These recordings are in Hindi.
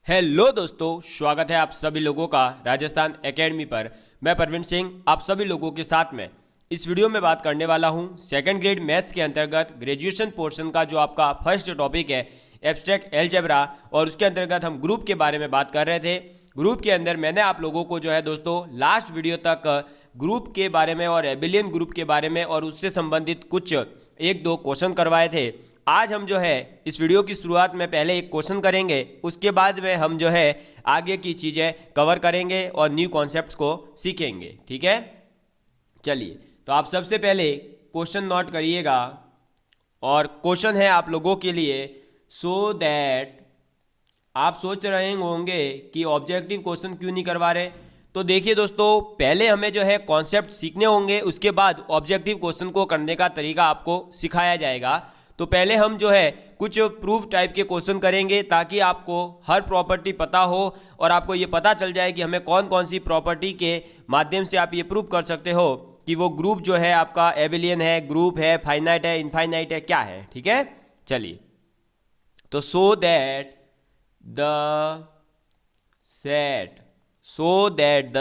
हेलो दोस्तों, स्वागत है आप सभी लोगों का राजस्थान एकेडमी पर। मैं परवीन सिंह आप सभी लोगों के साथ में इस वीडियो में बात करने वाला हूं सेकंड ग्रेड मैथ्स के अंतर्गत ग्रेजुएशन पोर्शन का जो आपका फर्स्ट टॉपिक है एब्स्ट्रैक्ट अलजेब्रा, और उसके अंतर्गत हम ग्रुप के बारे में बात कर रहे थे। ग्रुप के अंदर मैंने आप लोगों को जो है दोस्तों लास्ट वीडियो तक ग्रुप के बारे में और एबिलियन ग्रुप के बारे में और उससे संबंधित कुछ एक दो क्वेश्चन करवाए थे। आज हम जो है इस वीडियो की शुरुआत में पहले एक क्वेश्चन करेंगे, उसके बाद में हम जो है आगे की चीज़ें कवर करेंगे और न्यू कॉन्सेप्ट्स को सीखेंगे। ठीक है, चलिए तो आप सबसे पहले क्वेश्चन नोट करिएगा, और क्वेश्चन है आप लोगों के लिए सो दैट आप सोच रहे होंगे कि ऑब्जेक्टिव क्वेश्चन क्यों नहीं करवा रहे। तो देखिए दोस्तों, पहले हमें जो है कॉन्सेप्ट सीखने होंगे, उसके बाद ऑब्जेक्टिव क्वेश्चन को करने का तरीका आपको सिखाया जाएगा। तो पहले हम जो है कुछ प्रूफ टाइप के क्वेश्चन करेंगे ताकि आपको हर प्रॉपर्टी पता हो और आपको ये पता चल जाए कि हमें कौन कौन सी प्रॉपर्टी के माध्यम से आप ये प्रूव कर सकते हो कि वो ग्रुप जो है आपका एबिलियन है, ग्रुप है, फाइनाइट है, इनफाइनाइट है, क्या है। ठीक है, चलिए तो सो दैट द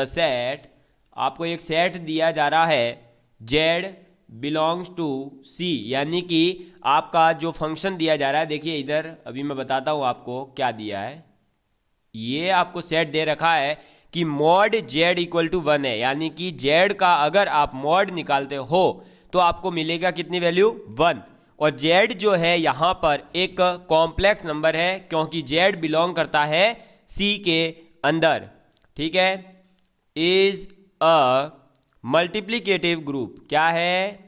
सेट आपको एक सेट दिया जा रहा है जेड बिलोंग्स टू सी, यानी कि आपका जो फंक्शन दिया जा रहा है, देखिए इधर अभी मैं बताता हूं आपको क्या दिया है। ये आपको सेट दे रखा है कि मॉड जेड इक्वल टू 1 है, यानी कि जेड का अगर आप मॉड निकालते हो तो आपको मिलेगा कितनी वैल्यू 1। और जेड जो है यहां पर एक कॉम्प्लेक्स नंबर है क्योंकि जेड बिलोंग करता है सी के अंदर। ठीक है, इज अ मल्टीप्लिकेटिव ग्रुप, क्या है,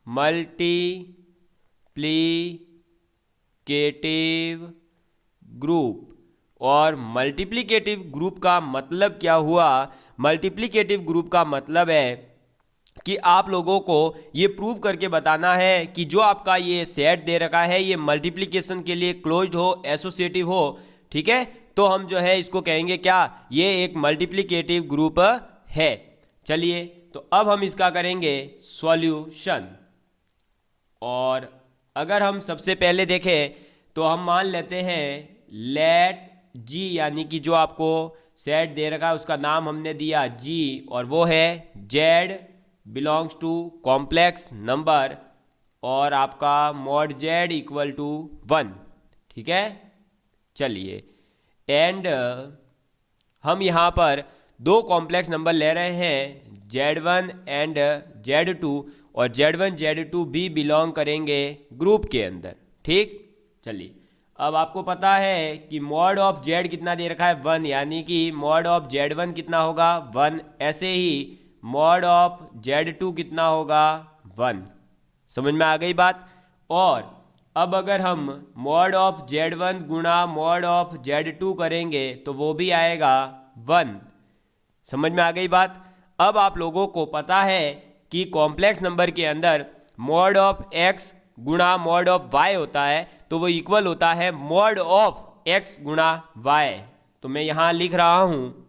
मल्टीप्लिकेटिव ग्रुप। और मल्टीप्लिकेटिव ग्रुप का मतलब क्या हुआ? मल्टीप्लिकेटिव ग्रुप का मतलब है कि आप लोगों को ये प्रूव करके बताना है कि जो आपका ये सेट दे रखा है ये मल्टीप्लिकेशन के लिए क्लोज्ड हो, एसोसिएटिव हो। ठीक है, तो हम जो है इसको कहेंगे क्या, ये एक मल्टीप्लिकेटिव ग्रुप है। चलिए तो अब हम इसका करेंगे सॉल्यूशन। और अगर हम सबसे पहले देखें तो हम मान लेते हैं लेट जी, यानी कि जो आपको सेट दे रखा है उसका नाम हमने दिया जी, और वो है Z belongs to complex number, और आपका मॉड जेड इक्वल टू 1। ठीक है, चलिए एंड हम यहाँ पर दो कॉम्प्लेक्स नंबर ले रहे हैं Z1 एंड Z2, और Z1 Z2 भी बिलोंग करेंगे ग्रुप के अंदर। ठीक, चलिए अब आपको पता है कि मॉड ऑफ Z कितना दे रखा है 1, यानी कि मॉड ऑफ Z1 कितना होगा 1, ऐसे ही मॉड ऑफ Z2 कितना होगा 1। समझ में आ गई बात। और अब अगर हम मॉड ऑफ Z1 गुणा मॉड ऑफ Z2 करेंगे तो वो भी आएगा 1। समझ में आ गई बात। अब आप लोगों को पता है कि कॉम्प्लेक्स नंबर के अंदर मॉड ऑफ x गुणा मॉड ऑफ y होता है, तो वो इक्वल होता है मॉड ऑफ x गुणा y। तो मैं यहाँ लिख रहा हूँ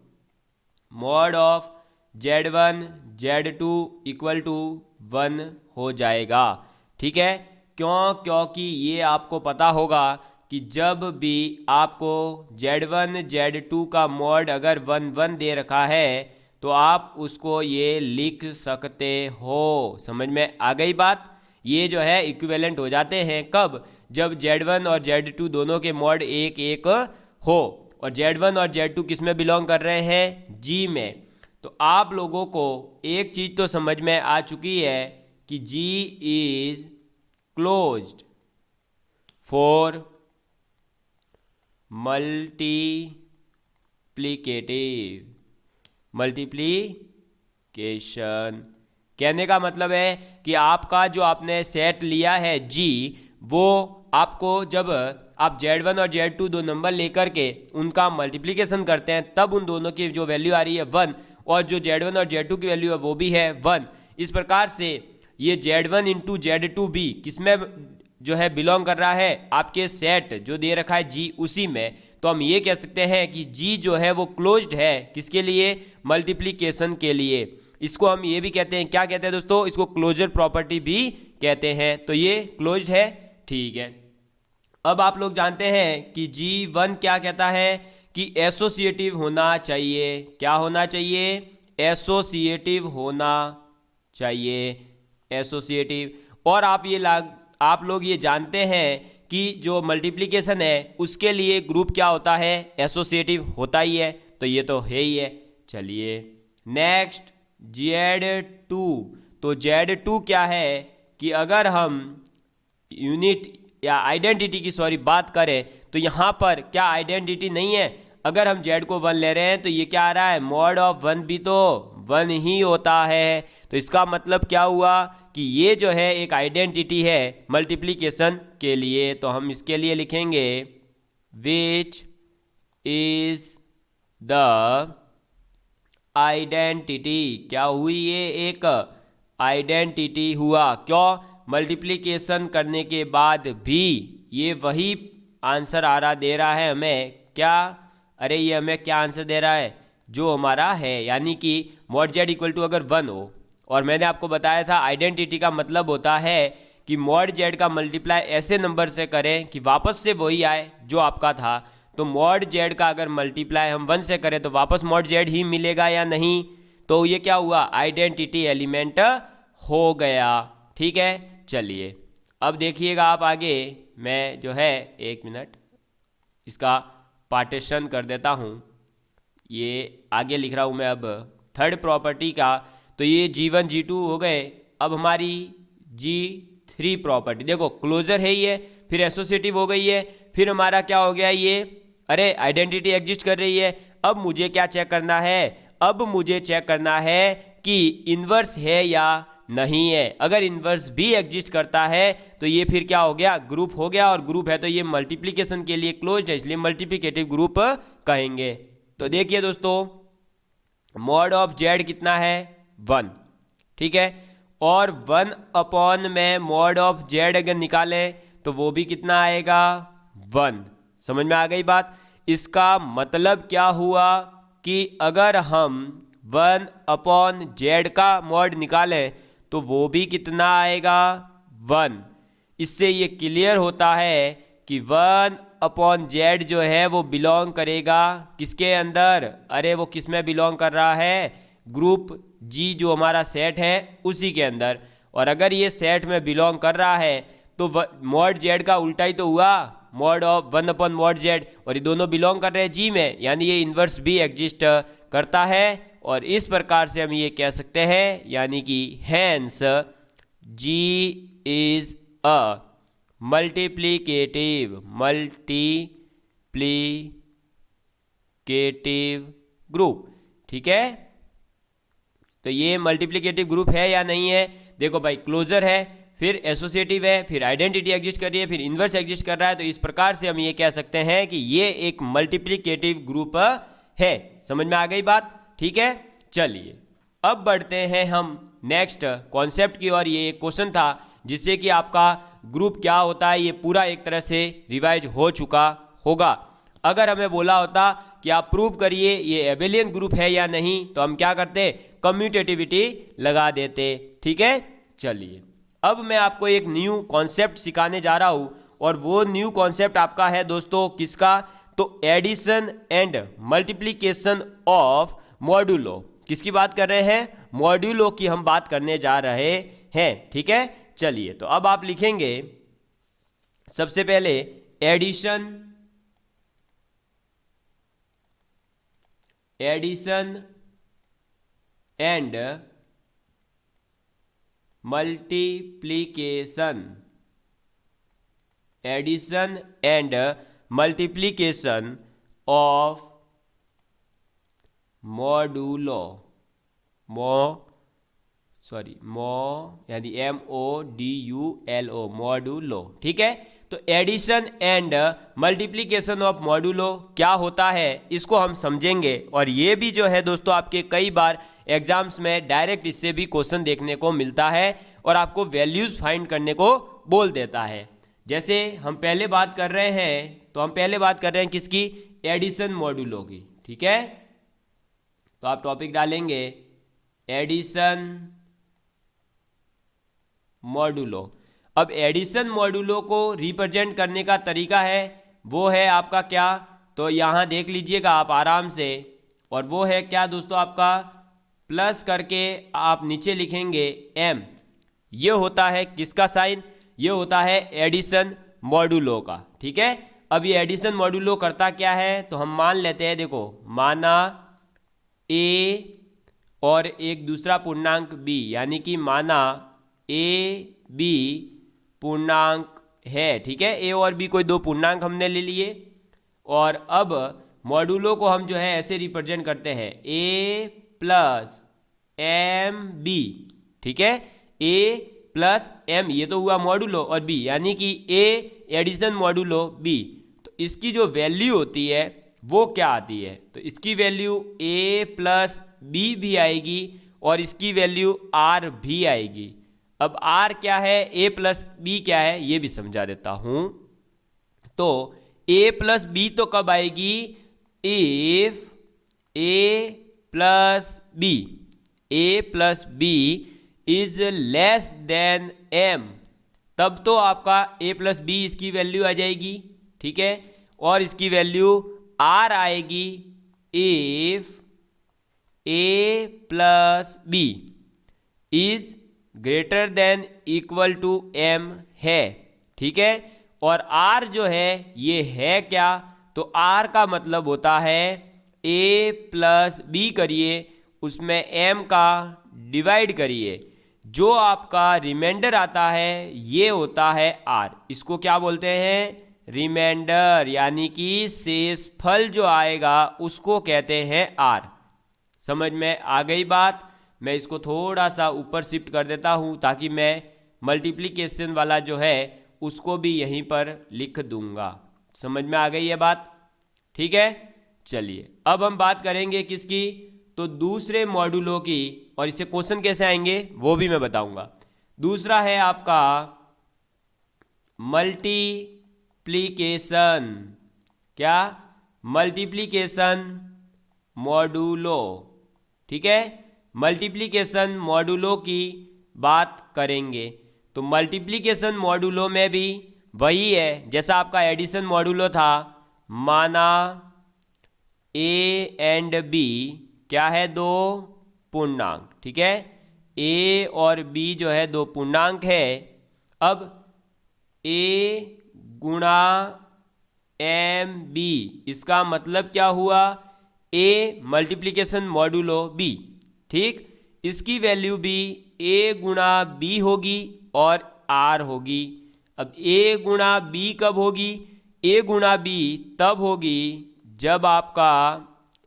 mod of Z1 Z2 equal to 1 हो जाएगा। ठीक है, क्योंकि ये आपको पता होगा कि जब भी आपको Z1 Z2 का मॉड अगर 1 1 दे रखा है तो आप उसको ये लिख सकते हो। समझ में आ गई बात। ये जो है इक्विवेलेंट हो जाते हैं कब, जब Z1 और Z2 दोनों के मॉड 1 1 हो, और Z1 और Z2 किस में बिलोंग कर रहे हैं, G में। तो आप लोगों को एक चीज़ तो समझ में आ चुकी है कि G is closed for multiplication. कहने का मतलब है कि आपका जो आपने सेट लिया है जी, वो आपको जब आप Z1 और Z2 दो नंबर लेकर के उनका मल्टीप्लिकेशन करते हैं तब उन दोनों की जो वैल्यू आ रही है 1, और जो Z1 और Z2 की वैल्यू है वो भी है 1। इस प्रकार से ये Z1 इंटू Z2 भी किसमें जो है बिलोंग कर रहा है, आपके सेट जो दे रखा है जी उसी में। तो हम ये कह सकते हैं कि जी जो है वो क्लोज्ड है किसके लिए, मल्टीप्लिकेशन के लिए। इसको हम ये भी कहते हैं, क्या कहते हैं दोस्तों, इसको क्लोजर प्रॉपर्टी भी कहते हैं। तो ये क्लोज्ड है। ठीक है, अब आप लोग जानते हैं कि G1 क्या कहता है कि एसोसिएटिव होना चाहिए। क्या होना चाहिए? एसोसिएटिव होना चाहिए, एसोसिएटिव। और आप लोग ये जानते हैं कि जो मल्टीप्लिकेशन है उसके लिए ग्रुप क्या होता है? एसोसिएटिव होता ही है, तो ये तो है ही है। चलिए नेक्स्ट Z2। तो Z2 क्या है कि अगर हम यूनिट या आइडेंटिटी की बात करें तो यहाँ पर क्या आइडेंटिटी नहीं है? अगर हम Z को 1 ले रहे हैं तो ये क्या आ रहा है? मॉड ऑफ 1 भी तो 1 ही होता है। तो इसका मतलब क्या हुआ कि ये जो है एक आइडेंटिटी है मल्टीप्लिकेशन के लिए। तो हम इसके लिए लिखेंगे विच इज द आइडेंटिटी। क्या हुई? ये एक आइडेंटिटी हुआ। क्यों? मल्टीप्लिकेशन करने के बाद भी ये वही आंसर आ रहा दे रहा है हमें। क्या? अरे ये हमें क्या आंसर दे रहा है? जो हमारा है, यानी कि मॉड Z इक्वल टू अगर 1 हो, और मैंने आपको बताया था आइडेंटिटी का मतलब होता है कि मॉड Z का मल्टीप्लाई ऐसे नंबर से करें कि वापस से वही आए जो आपका था। तो मॉड Z का अगर मल्टीप्लाई हम 1 से करें तो वापस मॉड Z ही मिलेगा या नहीं? तो ये क्या हुआ? आइडेंटिटी एलिमेंट हो गया। ठीक है, चलिए अब देखिएगा आप आगे। मैं जो है 1 मिनट इसका पार्टीशन कर देता हूँ। ये आगे लिख रहा हूँ मैं अब थर्ड प्रॉपर्टी का। तो ये G1 G2 हो गए। अब हमारी G3 प्रॉपर्टी देखो, क्लोजर है ही है, फिर एसोसिएटिव हो गई है, फिर हमारा क्या हो गया ये? अरे आइडेंटिटी एग्जिस्ट कर रही है। अब मुझे क्या चेक करना है? अब मुझे चेक करना है कि इन्वर्स है या नहीं है। अगर इन्वर्स भी एग्जिस्ट करता है तो ये फिर क्या हो गया? ग्रुप हो गया। और ग्रुप है तो ये मल्टीप्लिकेशन के लिए क्लोज्ड है, इसलिए मल्टीप्लिकेटिव ग्रुप कहेंगे। तो देखिए दोस्तों, मॉड ऑफ Z कितना है? 1। ठीक है, और 1 अपॉन में मॉड ऑफ Z अगर निकालें तो वो भी कितना आएगा? 1। समझ में आ गई बात? इसका मतलब क्या हुआ कि अगर हम 1 अपॉन Z का मॉड निकालें तो वो भी कितना आएगा? 1। इससे ये क्लियर होता है कि 1 अपॉन Z जो है वो बिलोंग करेगा किसके अंदर? अरे वो किस में बिलोंग कर रहा है? ग्रुप G जो हमारा सेट है उसी के अंदर। और अगर ये सेट में बिलोंग कर रहा है तो मॉड Z का उल्टा ही तो हुआ, mod of 1 upon mod Z। और ये दोनों बिलोंग कर रहे हैं G में, यानी ये इन्वर्स भी एग्जिस्ट करता है। और इस प्रकार से हम ये कह सकते हैं, यानी कि hence G is a multiplicative group. ठीक है, तो ये मल्टीप्लिकेटिव ग्रुप है या नहीं है? देखो भाई, क्लोजर है, फिर एसोसिएटिव है, फिर आइडेंटिटी एग्जिस्ट कर रही है, फिर इन्वर्स एग्जिस्ट कर रहा है। तो इस प्रकार से हम ये कह सकते हैं कि ये एक मल्टीप्लिकेटिव ग्रुप है। समझ में आ गई बात? ठीक है, चलिए अब बढ़ते हैं हम नेक्स्ट कॉन्सेप्ट की ओर। ये एक क्वेश्चन था जिससे कि आपका ग्रुप क्या होता है ये पूरा एक तरह से रिवाइज हो चुका होगा। अगर हमें बोला होता कि आप प्रूव करिए ये एबेलियन ग्रुप है या नहीं, तो हम क्या करते? कम्यूटेटिविटी लगा देते। ठीक है, चलिए अब मैं आपको एक न्यू कॉन्सेप्ट सिखाने जा रहा हूं, और वो न्यू कॉन्सेप्ट आपका है दोस्तों किसका? तो addition and multiplication of modulo. किसकी बात कर रहे हैं? मॉड्यूलो की हम बात करने जा रहे हैं। ठीक है, चलिए तो अब आप लिखेंगे सबसे पहले addition and multiplication. Addition and multiplication of modulo. यानी MODULO, मॉड्यूलो। ठीक है, तो addition and multiplication of modulo क्या होता है इसको हम समझेंगे। और ये भी जो है दोस्तों आपके कई बार एग्जाम्स में डायरेक्ट इससे भी क्वेश्चन देखने को मिलता है, और आपको वैल्यूज फाइंड करने को बोल देता है। जैसे हम पहले बात कर रहे हैं, तो हम पहले बात कर रहे हैं किसकी? एडिशन मॉड्यूलो की। ठीक है, तो आप टॉपिक डालेंगे एडिशन मॉड्यूलो। अब एडिशन मॉड्यूलो को रिप्रेजेंट करने का तरीका है, वो है आपका क्या? तो यहाँ देख लीजिएगा आप आराम से, और वो है क्या दोस्तों, आपका प्लस करके आप नीचे लिखेंगे m। ये होता है किसका साइन, ये होता है एडिशन मॉड्यूलो का। ठीक है, अब ये एडिशन मॉड्यूलो करता क्या है, तो हम मान लेते हैं, देखो माना a और एक दूसरा पूर्णांक b, यानी कि माना a b पूर्णांक है। ठीक है, a और b कोई दो पूर्णांक हमने ले लिए, और अब मॉड्यूलो को हम जो है ऐसे रिप्रेजेंट करते हैं a प्लस एम बी। ठीक है, a प्लस m, ये तो हुआ मॉड्यूलो, और b यानी कि a एडिशन मॉड्यूलो b। तो इसकी जो वैल्यू होती है वो क्या आती है, तो इसकी वैल्यू a प्लस b भी आएगी और इसकी वैल्यू r भी आएगी। अब r क्या है, a प्लस b क्या है, ये भी समझा देता हूं। तो a प्लस b तो कब आएगी, if a plus b is less than m, तब तो आपका a प्लस b इसकी वैल्यू आ जाएगी। ठीक है, और इसकी वैल्यू r आएगी if a plus b is greater than equal to m है। ठीक है, और r जो है ये है क्या, तो r का मतलब होता है a प्लस b करिए, उसमें m का डिवाइड करिए, जो आपका रिमाइंडर आता है ये होता है r। इसको क्या बोलते हैं, रिमाइंडर, यानी कि शेषफल जो आएगा उसको कहते हैं r। समझ में आ गई बात। मैं इसको थोड़ा सा ऊपर शिफ्ट कर देता हूं ताकि मैं मल्टीप्लिकेशन वाला जो है उसको भी यहीं पर लिख दूंगा। समझ में आ गई है बात। ठीक है, चलिए अब हम बात करेंगे किसकी, तो दूसरे मॉड्यूलो की, और इससे क्वेश्चन कैसे आएंगे वो भी मैं बताऊंगा। दूसरा है आपका मल्टीप्लिकेशन, क्या, मल्टीप्लिकेशन मॉड्यूलो। ठीक है, मल्टीप्लिकेशन मॉड्यूलो की बात करेंगे। तो मल्टीप्लिकेशन मॉड्यूलो में भी वही है जैसा आपका एडिशन मॉड्यूलो था, माना a एंड b क्या है, दो पूर्णांक। ठीक है, a और b जो है दो पूर्णांक है। अब a गुणा एम बी, इसका मतलब क्या हुआ, a मल्टीप्लिकेशन मॉड्यूलो b। ठीक, इसकी वैल्यू भी a गुणा b होगी और r होगी। अब a गुणा b कब होगी, a गुणा b तब होगी जब आपका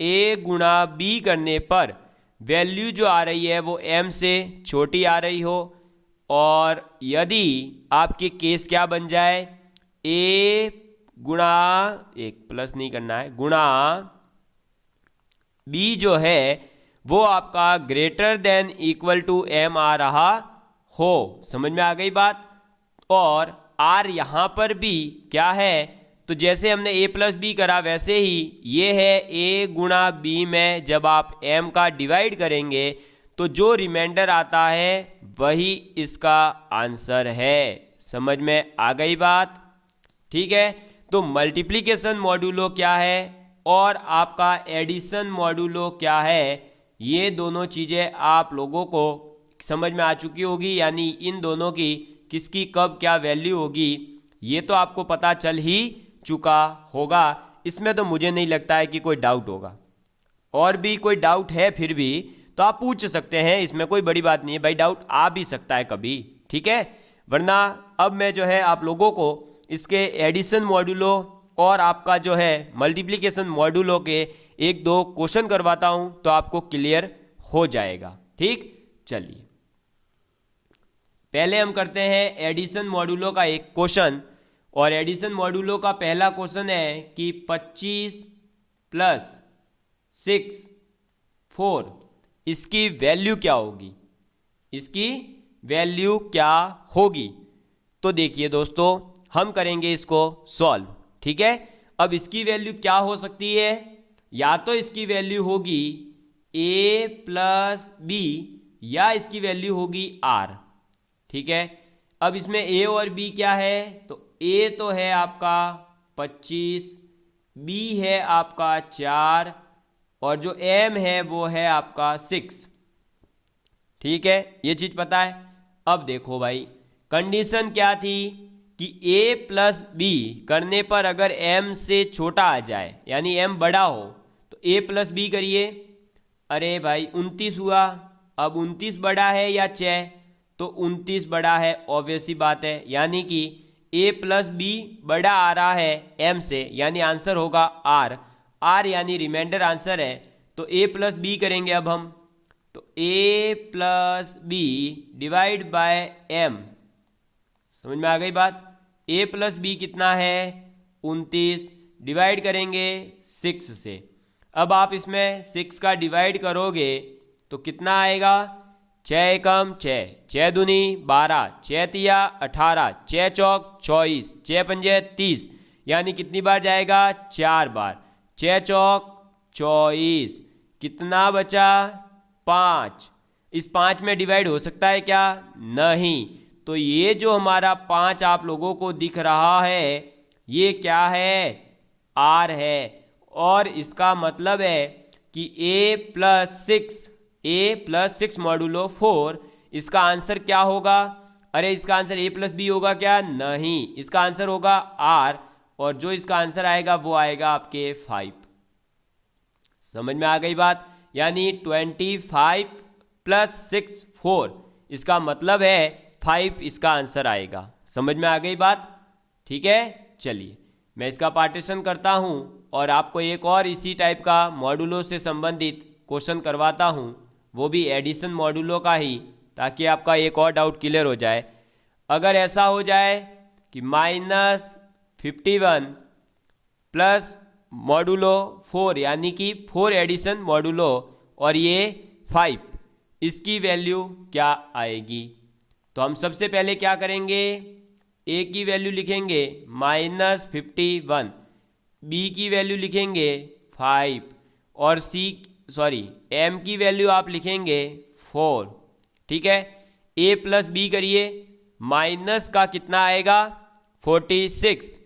a गुणा b करने पर वैल्यू जो आ रही है वो m से छोटी आ रही हो, और यदि आपके केस क्या बन जाए, a गुणा, एक प्लस नहीं करना है, गुणा b जो है वो आपका greater than equal to m आ रहा हो। समझ में आ गई बात। और r यहाँ पर भी क्या है, तो जैसे हमने a प्लस बी करा वैसे ही ये है a गुणा b में जब आप m का डिवाइड करेंगे तो जो रिमाइंडर आता है वही इसका आंसर है। समझ में आ गई बात। ठीक है, तो मल्टीप्लिकेशन मॉड्यूलो क्या है और आपका एडिशन मॉड्यूलो क्या है, ये दोनों चीज़ें आप लोगों को समझ में आ चुकी होगी, यानी इन दोनों की किसकी कब क्या वैल्यू होगी ये तो आपको पता चल ही चुका होगा। इसमें तो मुझे नहीं लगता है कि कोई डाउट होगा, और भी कोई डाउट है फिर भी तो आप पूछ सकते हैं, इसमें कोई बड़ी बात नहीं है भाई, डाउट आ भी सकता है कभी। ठीक है, वरना अब मैं जो है आप लोगों को इसके एडिशन मॉड्यूलो और आपका जो है मल्टीप्लिकेशन मॉड्यूलो के एक दो क्वेश्चन करवाता हूं तो आपको क्लियर हो जाएगा। ठीक, चलिए पहले हम करते हैं एडिशन मॉड्यूलो का एक क्वेश्चन, और एडिशन मॉड्यूलो का पहला क्वेश्चन है कि 25 प्लस 6 4 इसकी वैल्यू क्या होगी, इसकी वैल्यू क्या होगी। तो देखिए दोस्तों हम करेंगे इसको सॉल्व। ठीक है, अब इसकी वैल्यू क्या हो सकती है, या तो इसकी वैल्यू होगी a प्लस बी या इसकी वैल्यू होगी r। ठीक है, अब इसमें a और b क्या है, तो a तो है आपका 25, बी है आपका 4 और जो एम है वो है आपका 6। ठीक है, ये चीज पता है। अब देखो भाई, कंडीशन क्या थी कि a प्लस बी करने पर अगर m से छोटा आ जाए यानी m बड़ा हो तो a प्लस बी करिए। अरे भाई 29 हुआ। अब 29 बड़ा है या 6? तो 29 बड़ा है, ऑब्वियस सी बात है, यानी कि a प्लस बी बड़ा आ रहा है m से, यानी आंसर होगा r यानी रिमाइंडर आंसर है। तो a प्लस बी करेंगे अब हम, तो a plus B divide by m। समझ में आ गई बात? a प्लस बी कितना है 29, डिवाइड करेंगे 6 से। अब आप इसमें 6 का डिवाइड करोगे तो कितना आएगा? 6 एकम 6, 6 दूनी 12, 6 तिया 18, 6 चौक 24, 6 पंजे 30, यानी कितनी बार जाएगा? 4 बार। 6 चौक 24, कितना बचा? 5। इस 5 में डिवाइड हो सकता है क्या? नहीं। तो ये जो हमारा 5 आप लोगों को दिख रहा है ये क्या है? r है। और इसका मतलब है कि a प्लस 6 मॉडुलो 4, इसका आंसर क्या होगा? अरे इसका आंसर a प्लस बी होगा क्या? नहीं, इसका आंसर होगा r, और जो इसका आंसर आएगा वो आएगा आपके 5। समझ में आ गई बात? यानी 25 प्लस 6 4, इसका मतलब है 5 इसका आंसर आएगा। समझ में आ गई बात? ठीक है, चलिए मैं इसका पार्टीशन करता हूं और आपको एक और इसी टाइप का मॉडुलो से संबंधित क्वेश्चन करवाता हूं, वो भी एडिशन मॉडुलो का ही, ताकि आपका एक और डाउट क्लियर हो जाए। अगर ऐसा हो जाए कि -51 प्लस मॉडुलो 4 यानी कि 4 एडिशन मॉडुलो और ये 5, इसकी वैल्यू क्या आएगी? तो हम सबसे पहले क्या करेंगे? a की वैल्यू लिखेंगे -51, b की वैल्यू लिखेंगे 5 और m की वैल्यू आप लिखेंगे 4। ठीक है, a प्लस बी करिए, माइनस का कितना आएगा? 46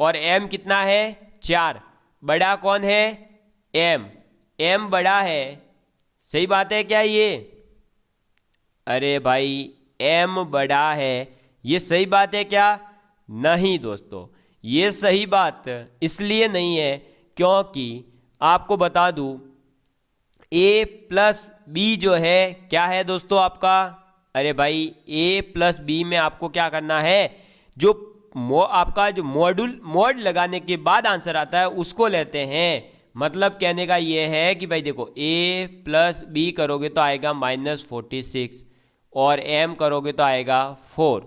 और m कितना है? 4। बड़ा कौन है? m बड़ा है। सही बात है क्या ये? अरे भाई m बड़ा है, ये सही बात है क्या? नहीं दोस्तों, ये सही बात इसलिए नहीं है क्योंकि आपको बता दूं a प्लस बी जो है क्या है दोस्तों आपका? अरे भाई a प्लस बी में आपको क्या करना है? जो आपका जो मॉड लगाने के बाद आंसर आता है उसको लेते हैं। मतलब कहने का ये है कि भाई देखो a प्लस बी करोगे तो आएगा -46 और m करोगे तो आएगा 4।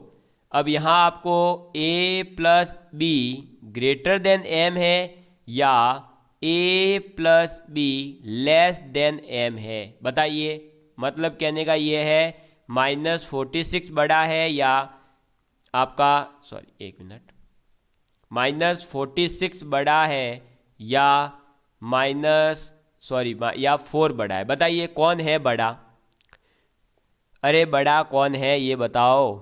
अब यहाँ आपको a plus be greater than m है या a plus be less than m है? बताइए। मतलब कहने का ये है -46 बड़ा है या आपका -46 बड़ा है या या 4 बड़ा है? बताइए कौन है बड़ा? अरे बड़ा कौन है ये बताओ।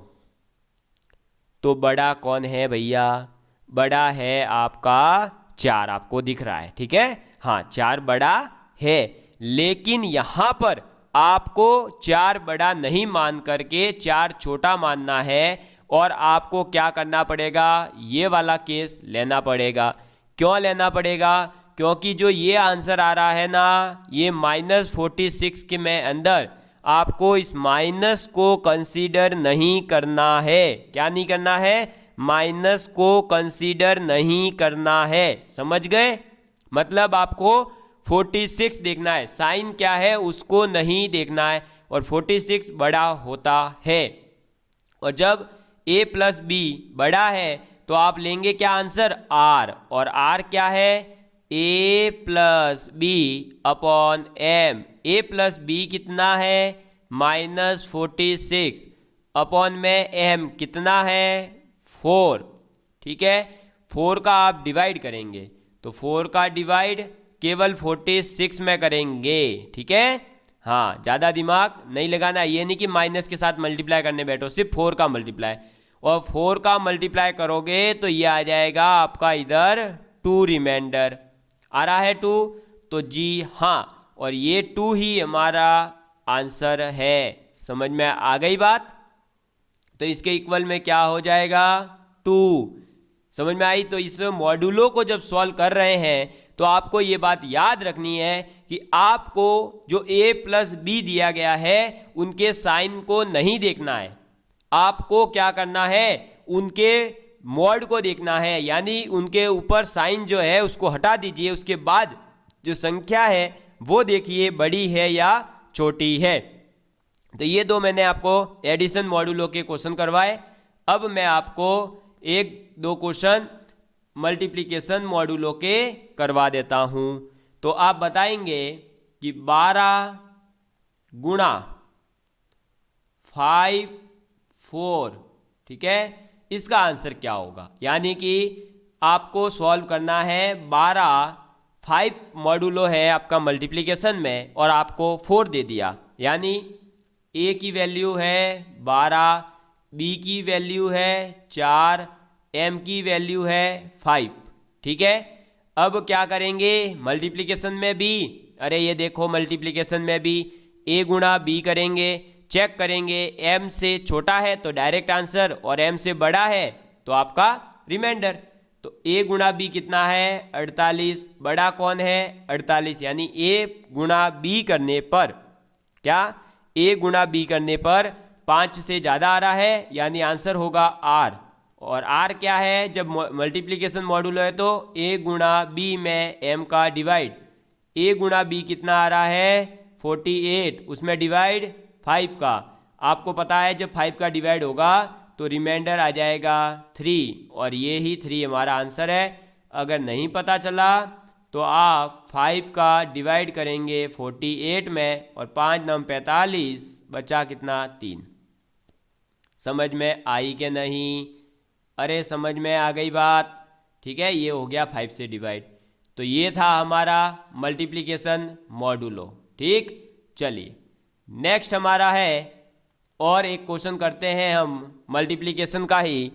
तो बड़ा कौन है भैया? बड़ा है आपका 4, आपको दिख रहा है। ठीक है, हाँ 4 बड़ा है, लेकिन यहाँ पर आपको 4 बड़ा नहीं मान करके 4 छोटा मानना है और आपको क्या करना पड़ेगा? ये वाला केस लेना पड़ेगा। क्यों लेना पड़ेगा? क्योंकि जो ये आंसर आ रहा है ना, ये -46 के में अंदर आपको इस माइनस को कंसीडर नहीं करना है। क्या नहीं करना है? माइनस को कंसीडर नहीं करना है। समझ गए? मतलब आपको 46 देखना है, साइन क्या है उसको नहीं देखना है, और 46 बड़ा होता है। और जब a प्लस बी बड़ा है तो आप लेंगे क्या आंसर? r, और r क्या है? a plus B upon m। a plus B कितना है? -46 अपॉन में m कितना है? 4। ठीक है, 4 का आप डिवाइड करेंगे तो 4 का डिवाइड केवल 46 में करेंगे। ठीक है, हाँ ज़्यादा दिमाग नहीं लगाना। ये नहीं कि माइनस के साथ मल्टीप्लाई करने बैठो, सिर्फ 4 का मल्टीप्लाई, और 4 का मल्टीप्लाई करोगे तो ये आ जाएगा आपका इधर 2 रिमाइंडर। आ रहा है 2, तो जी हाँ, और ये 2 ही हमारा आंसर है। समझ में आ गई बात? तो इसके इक्वल में क्या हो जाएगा? 2। समझ में आई? तो इस मॉड्यूलो को जब सॉल्व कर रहे हैं तो आपको ये बात याद रखनी है कि आपको जो a प्लस बी दिया गया है उनके साइन को नहीं देखना है, आपको क्या करना है, उनके मॉड को देखना है, यानी उनके ऊपर साइन जो है उसको हटा दीजिए, उसके बाद जो संख्या है वो देखिए बड़ी है या छोटी है। तो ये दो मैंने आपको एडिशन मॉड्यूलो के क्वेश्चन करवाए। अब मैं आपको एक दो क्वेश्चन मल्टीप्लिकेशन मॉड्यूलो के करवा देता हूं। तो आप बताएंगे कि 12 गुणा 5 4, ठीक है, इसका आंसर क्या होगा। यानी कि आपको सॉल्व करना है 12, 5 मॉड्यूलो है आपका मल्टीप्लिकेशन में और आपको 4 दे दिया, यानी a की वैल्यू है 12, b की वैल्यू है 4, m की वैल्यू है 5, ठीक है। अब क्या करेंगे मल्टीप्लिकेशन में भी, अरे ये देखो मल्टीप्लिकेशन में भी a गुणा b करेंगे, चेक करेंगे m से छोटा है तो डायरेक्ट आंसर और m से बड़ा है तो आपका रिमाइंडर। तो a गुणा b कितना है 48, बड़ा कौन है 48, यानी a गुणा b करने पर क्या, a गुणा b करने पर 5 से ज़्यादा आ रहा है, यानी आंसर होगा r। और r क्या है, जब मल्टीप्लिकेशन मॉड्यूलो है तो a गुणा b में m का डिवाइड, a गुणा b कितना आ रहा है 48, उसमें डिवाइड 5 का, आपको पता है जब 5 का डिवाइड होगा तो रिमाइंडर आ जाएगा 3, और ये ही 3 हमारा आंसर है। अगर नहीं पता चला तो आप 5 का डिवाइड करेंगे 48 में और 5 9 45, बचा कितना 3। समझ में आई कि नहीं? अरे समझ में आ गई बात, ठीक है। ये हो गया 5 से डिवाइड। तो ये था हमारा मल्टीप्लिकेशन मॉड्यूलो, ठीक। चलिए नेक्स्ट हमारा है, और एक क्वेश्चन करते हैं हम मल्टीप्लिकेशन का ही,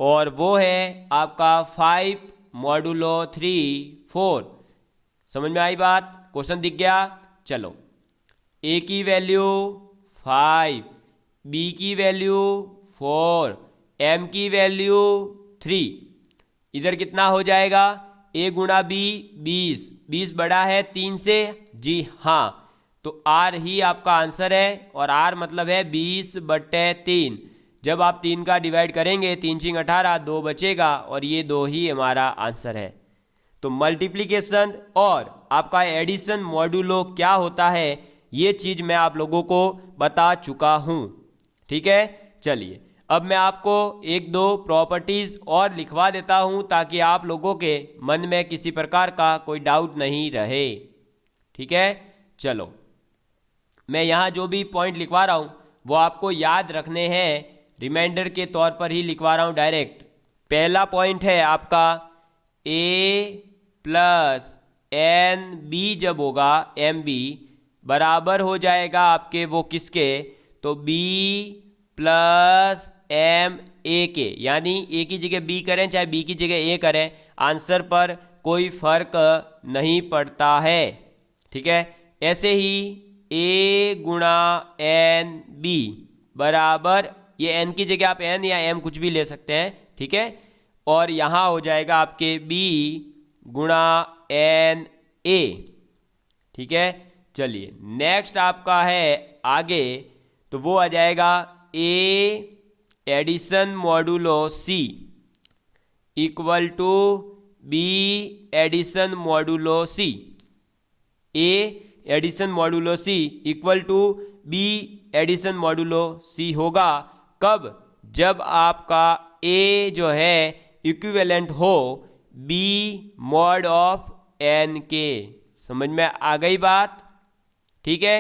और वो है आपका 5 मॉड्यूलो 3 4। समझ में आई बात? क्वेश्चन दिख गया? चलो, a की वैल्यू 5, b की वैल्यू 4, m की वैल्यू 3, इधर कितना हो जाएगा, a गुणा b 20, 20 बड़ा है 3 से, जी हाँ, तो r ही आपका आंसर है, और r मतलब है 20/3। जब आप 3 का डिवाइड करेंगे 3 6 18, 2 बचेगा, और ये 2 ही हमारा आंसर है। तो मल्टीप्लिकेशन और आपका एडिशन मॉड्यूलो क्या होता है ये चीज़ मैं आप लोगों को बता चुका हूँ, ठीक है। चलिए अब मैं आपको एक दो प्रॉपर्टीज़ और लिखवा देता हूँ ताकि आप लोगों के मन में किसी प्रकार का कोई डाउट नहीं रहे, ठीक है। चलो मैं यहाँ जो भी पॉइंट लिखवा रहा हूँ वो आपको याद रखने हैं, रिमाइंडर के तौर पर ही लिखवा रहा हूँ डायरेक्ट। पहला पॉइंट है आपका a प्लस एन बी जब होगा एम बी बराबर हो जाएगा आपके वो किसके, तो b प्लस एम ए के, यानी a की जगह b करें चाहे b की जगह a करें, आंसर पर कोई फर्क नहीं पड़ता है, ठीक है। ऐसे ही a गुणा एन बी बराबर, ये n की जगह आप n या m कुछ भी ले सकते हैं, ठीक है, और यहाँ हो जाएगा आपके b गुणा एन ए, ठीक है। चलिए नेक्स्ट आपका है आगे, तो वो आ जाएगा a addition modulo c equal to b addition modulo c, a addition modulo c equal to b addition modulo c होगा कब, जब आपका a जो है इक्विवेलेंट हो b मॉड ऑफ n के। समझ में आ गई बात, ठीक है।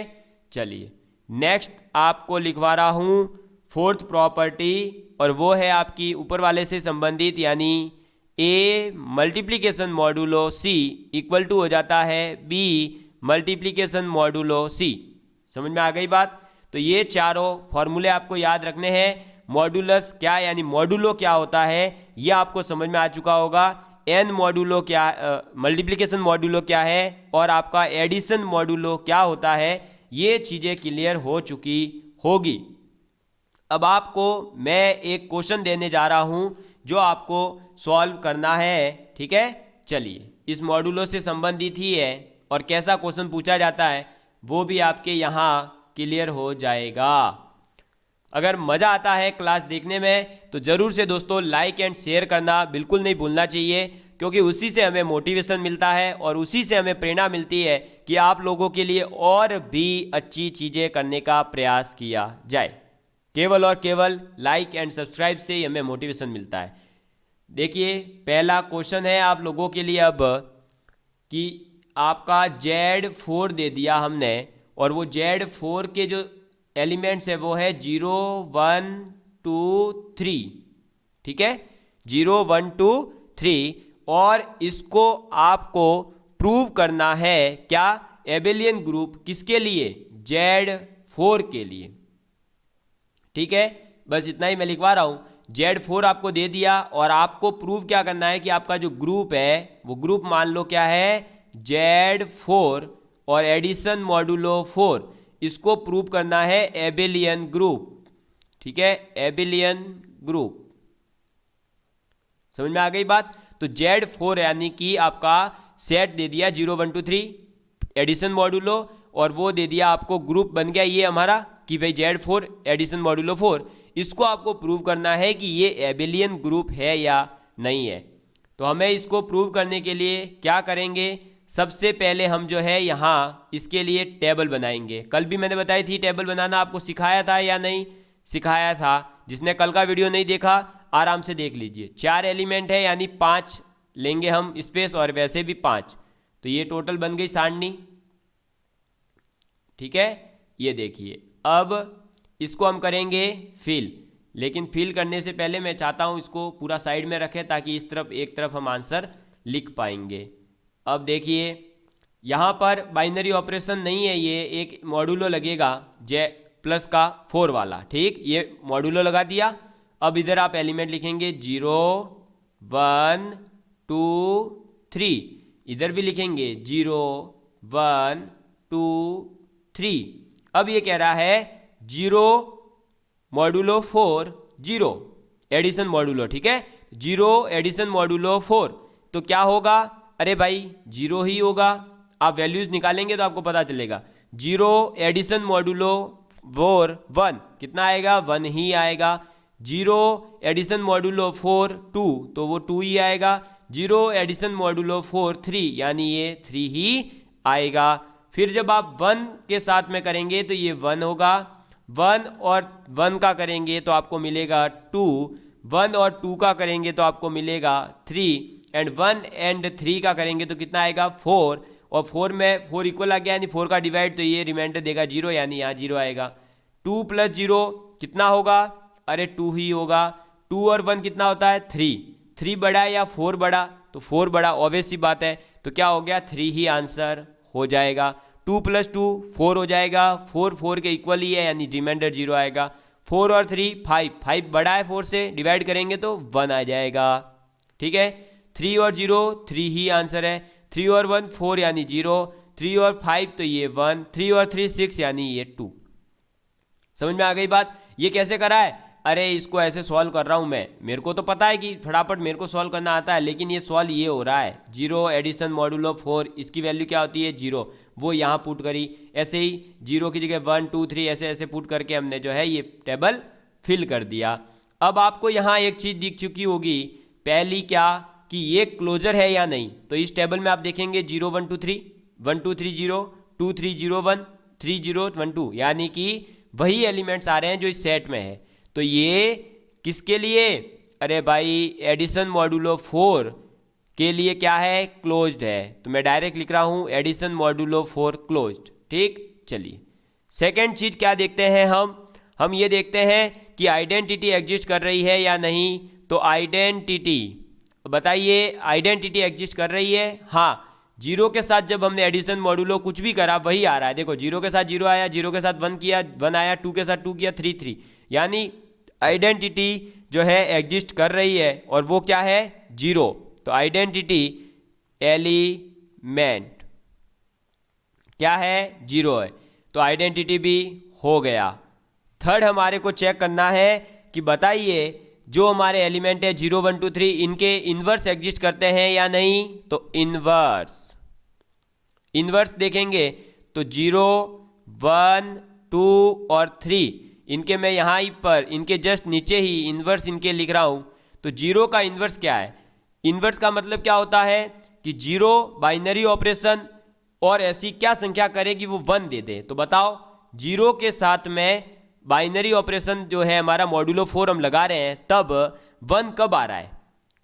चलिए नेक्स्ट आपको लिखवा रहा हूँ फोर्थ प्रॉपर्टी, और वो है आपकी ऊपर वाले से संबंधित, यानी a multiplication modulo c equal to हो जाता है b मल्टीप्लिकेशन मॉड्यूलो c। समझ में आ गई बात? तो ये चारों फॉर्मूले आपको याद रखने हैं। मॉड्यूलस क्या यानी मॉड्यूलो क्या होता है ये आपको समझ में आ चुका होगा। एन मॉड्यूलो क्या, मल्टीप्लिकेशन मॉड्यूलो क्या है और आपका एडिशन मॉड्यूलो क्या होता है, ये चीज़ें क्लियर हो चुकी होगी। अब आपको मैं एक क्वेश्चन देने जा रहा हूं जो आपको सॉल्व करना है, ठीक है। चलिए, इस मॉड्यूलो से संबंधित ही है और कैसा क्वेश्चन पूछा जाता है वो भी आपके यहाँ क्लियर हो जाएगा। अगर मज़ा आता है क्लास देखने में तो ज़रूर से दोस्तों लाइक एंड शेयर करना बिल्कुल नहीं भूलना चाहिए, क्योंकि उसी से हमें मोटिवेशन मिलता है और उसी से हमें प्रेरणा मिलती है कि आप लोगों के लिए और भी अच्छी चीज़ें करने का प्रयास किया जाए। केवल और केवल लाइक एंड सब्सक्राइब से ही हमें मोटिवेशन मिलता है। देखिए, पहला क्वेश्चन है आप लोगों के लिए अब कि आपका Z4 दे दिया हमने और वो Z4 के जो एलिमेंट्स है वो है 0 1 2 3, ठीक है, 0 1 2 3। और इसको आपको प्रूव करना है क्या, एबेलियन ग्रुप किसके लिए, Z4 के लिए, ठीक है। बस इतना ही मैं लिखवा रहा हूं, Z4 आपको दे दिया और आपको प्रूव क्या करना है कि आपका जो ग्रुप है वो ग्रुप मान लो क्या है, Z4 और एडिशन मॉड्यूलो 4, इसको प्रूव करना है एबेलियन ग्रुप, ठीक है, एबेलियन ग्रुप। समझ में आ गई बात। तो Z4 यानी कि आपका सेट दे दिया 0 1 2 3 एडिशन मॉड्यूलो और वो दे दिया आपको ग्रुप बन गया ये हमारा कि भाई Z4 एडिशन मॉड्यूलो 4। इसको आपको प्रूव करना है कि ये एबेलियन ग्रुप है या नहीं है। तो हमें इसको प्रूव करने के लिए क्या करेंगे, सबसे पहले हम जो है यहाँ इसके लिए टेबल बनाएंगे। कल भी मैंने बताई थी टेबल बनाना, आपको सिखाया था या नहीं सिखाया था। जिसने कल का वीडियो नहीं देखा आराम से देख लीजिए। 4 एलिमेंट है यानी 5 लेंगे हम स्पेस और वैसे भी 5, तो ये टोटल बन गई सारणी, ठीक है। ये देखिए, अब इसको हम करेंगे फिल, लेकिन फिल करने से पहले मैं चाहता हूँ इसको पूरा साइड में रखें ताकि इस तरफ एक तरफ हम आंसर लिख पाएंगे। अब देखिए, यहाँ पर बाइनरी ऑपरेशन नहीं है, ये एक मॉड्यूलो लगेगा जे प्लस का 4 वाला, ठीक, ये मॉड्यूलो लगा दिया। अब इधर आप एलिमेंट लिखेंगे 0 1 2 3, इधर भी लिखेंगे 0 1 2 3। अब ये कह रहा है 0 मॉड्यूलो 4 0 एडिशन मॉड्यूलो, ठीक है, 0 एडिशन मॉड्यूलो 4, तो क्या होगा, अरे भाई 0 ही होगा। आप वैल्यूज निकालेंगे तो आपको पता चलेगा। 0 एडिशन मॉड्यूलो 4 1 कितना आएगा, 1 ही आएगा। 0 एडिशन मॉड्यूलो 4 2, तो वो 2 ही आएगा। 0 एडिशन मॉड्यूलो 4 3 यानी ये 3 ही आएगा। फिर जब आप 1 के साथ में करेंगे तो ये 1 होगा। 1 और 1 का करेंगे तो आपको मिलेगा 2, 1 और 2 का करेंगे तो आपको मिलेगा 3, एंड 1 एंड 3 का करेंगे तो कितना आएगा 4, और 4 में 4 इक्वल आ गया यानी 4 का डिवाइड, तो ये रिमाइंडर देगा 0 यानी यहाँ 0 आएगा। 2 + 0 कितना होगा, अरे 2 ही होगा। 2 और 1 कितना होता है 3, 3 बड़ा या 4 बड़ा, तो 4 बड़ा, ऑब्वियस सी बात है। तो क्या हो गया 3 ही आंसर हो जाएगा। 2 + 2 4 हो जाएगा, 4 4 के इक्वल ही है यानी रिमाइंडर 0 आएगा। 4 और 3 5, 5 बड़ा है 4 से, डिवाइड करेंगे तो 1 आ जाएगा, ठीक है। 3 और 0 3 ही आंसर है। 3 और 1 4 यानी 0, 3 और 5 तो ये 1, 3 और 3 6 यानी ये 2। समझ में आ गई बात। ये कैसे करा है, अरे इसको ऐसे सॉल्व कर रहा हूँ मैं, मेरे को तो पता है कि फटाफट मेरे को सॉल्व करना आता है, लेकिन ये सॉल्व ये हो रहा है 0 एडिशन मॉड्यूलो 4, इसकी वैल्यू क्या होती है 0, वो यहाँ पुट करी। ऐसे ही 0 की जगह 1 2 3 ऐसे ऐसे पुट करके हमने जो है ये टेबल फिल कर दिया। अब आपको यहाँ एक चीज़ दिख चुकी होगी, पहली क्या कि ये क्लोजर है या नहीं। तो इस टेबल में आप देखेंगे 0 1 2 3 1 2 3 0 2 3 0 1 3 0 1 2, यानी कि वही एलिमेंट्स आ रहे हैं जो इस सेट में है। तो ये किसके लिए, अरे भाई एडिशन मॉड्यूलो 4 के लिए क्या है, क्लोज्ड है। तो मैं डायरेक्ट लिख रहा हूँ एडिशन मॉड्यूलो 4 क्लोज्ड, ठीक। चलिए सेकेंड चीज क्या देखते हैं हम ये देखते हैं कि आइडेंटिटी एग्जिस्ट कर रही है या नहीं। तो आइडेंटिटी बताइए, आइडेंटिटी एग्जिस्ट कर रही है, हाँ। 0 के साथ जब हमने एडिशन मॉड्यूलो कुछ भी करा वही आ रहा है। देखो 0 के साथ 0 आया, 0 के साथ 1 किया 1 आया, 2 के साथ 2 किया 3 3, यानी आइडेंटिटी जो है एग्जिस्ट कर रही है और वो क्या है 0। तो आइडेंटिटी एलिमेंट क्या है, 0 है, तो आइडेंटिटी भी हो गया। थर्ड हमारे को चेक करना है कि बताइए जो हमारे एलिमेंट है 0 1 2 3 इनके इन्वर्स एग्जिस्ट करते हैं या नहीं। तो इन्वर्स देखेंगे तो 0 1 2 और 3 इनके मैं यहाँ पर इनके जस्ट नीचे ही इन्वर्स इनके लिख रहा हूँ। तो 0 का इन्वर्स क्या है, इन्वर्स का मतलब क्या होता है कि 0 बाइनरी ऑपरेशन और ऐसी क्या संख्या करे कि वो 1 दे दे। तो बताओ 0 के साथ में बाइनरी ऑपरेशन जो है हमारा मॉड्यूलो 4 हम लगा रहे हैं तब 1 कब आ रहा है।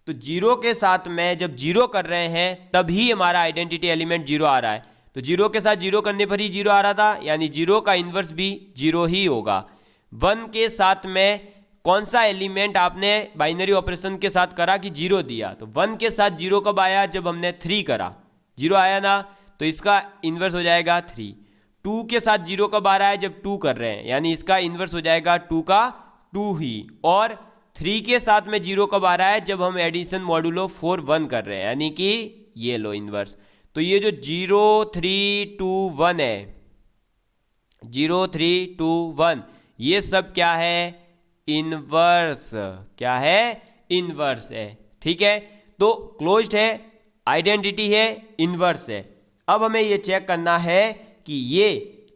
तो 0 के साथ में जब 0 कर रहे हैं तभी हमारा आइडेंटिटी एलिमेंट 0 आ रहा है। तो 0 के साथ 0 करने पर ही 0 आ रहा था, यानी 0 का इन्वर्स भी 0 ही होगा। 1 के साथ में कौन सा एलिमेंट आपने बाइनरी ऑपरेशन के साथ करा कि 0 दिया। तो 1 के साथ 0 कब आया, जब हमने 3 करा, 0 आया ना, तो इसका इन्वर्स हो जाएगा 3। 2 के साथ 0 कब आ रहा है, जब 2 कर रहे हैं, यानी इसका इन्वर्स हो जाएगा 2 का 2 ही। और 3 के साथ में 0 कब आ रहा है, जब हम एडिशन मॉड्यूलो 4 1 कर रहे हैं, यानी कि ये लो इन्वर्स। तो ये जो 0 3 2 1 है, 0 3 2 1 ये सब क्या है, इन्वर्स। क्या है, इन्वर्स है। ठीक है, तो क्लोज्ड है, आइडेंटिटी है, इन्वर्स है। अब हमें ये चेक करना है कि ये